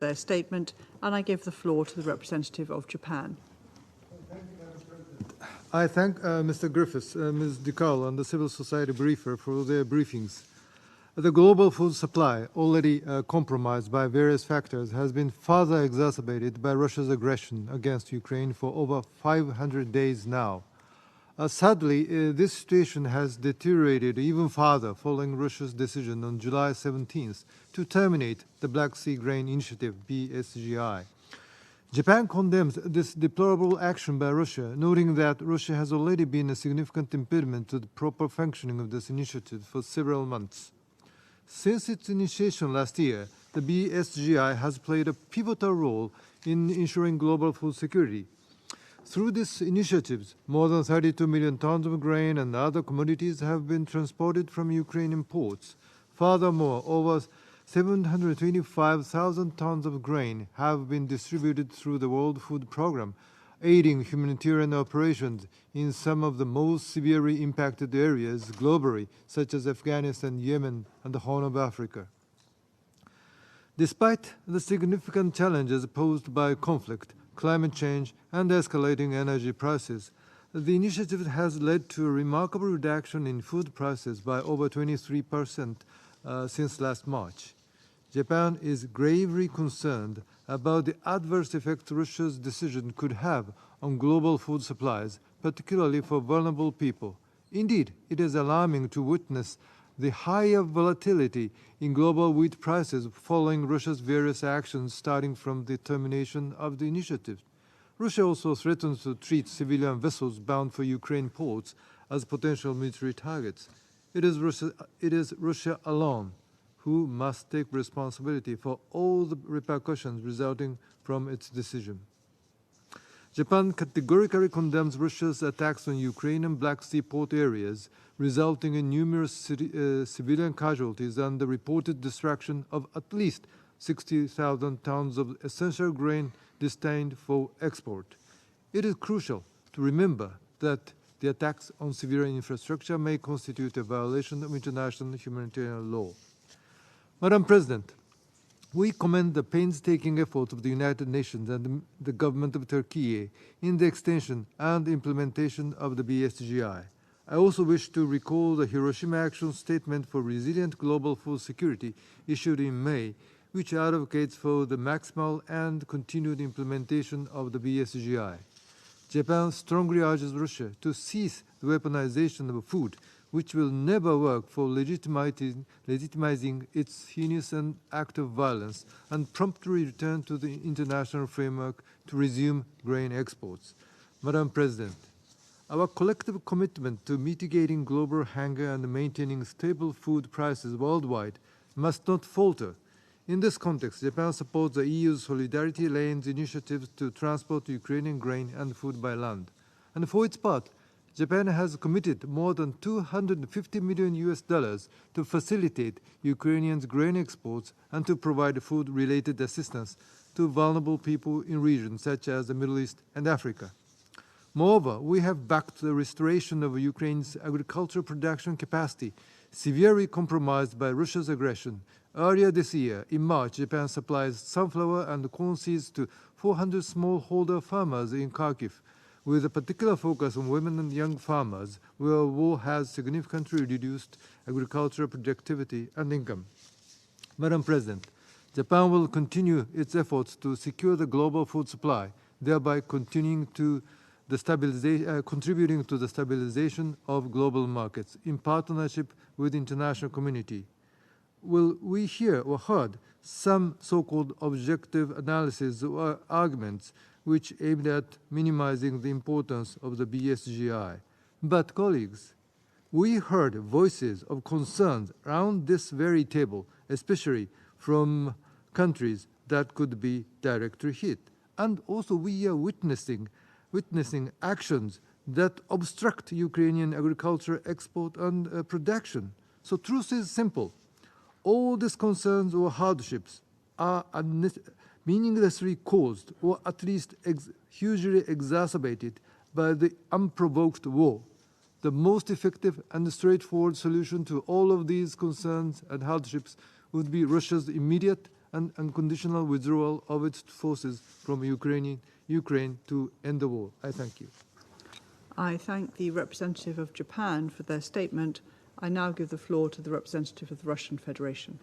their statement, and I give the floor to the representative of Japan. I thank Mr. Griffiths, Ms. DeCarlo, and the civil society briefer for their briefings. The global food supply, already compromised by various factors, has been further exacerbated by Russia's aggression against Ukraine for over 500 days now. Sadly, this situation has deteriorated even further following Russia's decision on July 17th to terminate the Black Sea Grain Initiative, BSGI. Japan condemns this deplorable action by Russia, noting that Russia has already been a significant impediment to the proper functioning of this initiative for several months. Since its initiation last year, the BSGI has played a pivotal role in ensuring global food security. Through these initiatives, more than 32 million tons of grain and other commodities have been transported from Ukrainian ports. Furthermore, over 725,000 tons of grain have been distributed through the World Food Programme, aiding humanitarian operations in some of the most severely impacted areas globally, such as Afghanistan, Yemen, and the Horn of Africa. Despite the significant challenges posed by conflict, climate change, and escalating energy prices, the initiative has led to a remarkable reduction in food prices by over 23% since last March. Japan is gravely concerned about the adverse effects Russia's decision could have on global food supplies, particularly for vulnerable people. Indeed, it is alarming to witness the higher volatility in global wheat prices following Russia's various actions starting from the termination of the initiative. Russia also threatens to treat civilian vessels bound for Ukraine ports as potential military targets. It is Russia alone who must take responsibility for all the repercussions resulting from its decision. Japan categorically condemns Russia's attacks on Ukrainian Black Sea port areas, resulting in numerous civilian casualties and the reported destruction of at least 60,000 tons of essential grain destined for export. It is crucial to remember that the attacks on civilian infrastructure may constitute a violation of international humanitarian law. Madam President, we commend the painstaking efforts of the United Nations and the government of Turkey in the extension and implementation of the BSGI. I also wish to recall the Hiroshima Action Statement for Resilient Global Food Security issued in May, which advocates for the maximal and continued implementation of the BSGI. Japan strongly urges Russia to cease the weaponization of food, which will never work for legitimizing its heinous act of violence, and promptly return to the international framework to resume grain exports. Madam President, our collective commitment to mitigating global hunger and maintaining stable food prices worldwide must not falter. In this context, Japan supports the EU's Solidarity Lanes initiatives to transport Ukrainian grain and food by land. And for its part, Japan has committed more than $250 million to facilitate Ukrainians' grain exports and to provide food-related assistance to vulnerable people in regions such as the Middle East and Africa. Moreover, we have backed the restoration of Ukraine's agricultural production capacity, severely compromised by Russia's aggression. Earlier this year, in March, Japan supplies sunflower and corn seeds to 400 smallholder farmers in Kharkiv, with a particular focus on women and young farmers, where war has significantly reduced agricultural productivity and income. Madam President, Japan will continue its efforts to secure the global food supply, thereby contributing to the stabilization of global markets in partnership with the international community. Will we hear or heard some so-called objective analysis or arguments which aimed at minimizing the importance of the BSGI? But colleagues, we heard voices of concerns around this very table, especially from countries that could be directly hit. And also we are witnessing actions that obstruct Ukrainian agriculture export and production. So truth is simple. All these concerns or hardships are meaninglessly caused or at least hugely exacerbated by the unprovoked war. The most effective and straightforward solution to all of these concerns and hardships would be Russia's immediate and unconditional withdrawal of its forces from Ukraine to end the war. I thank you. I thank the representative of Japan for their statement. I now give the floor to the representative of the Russian Federation.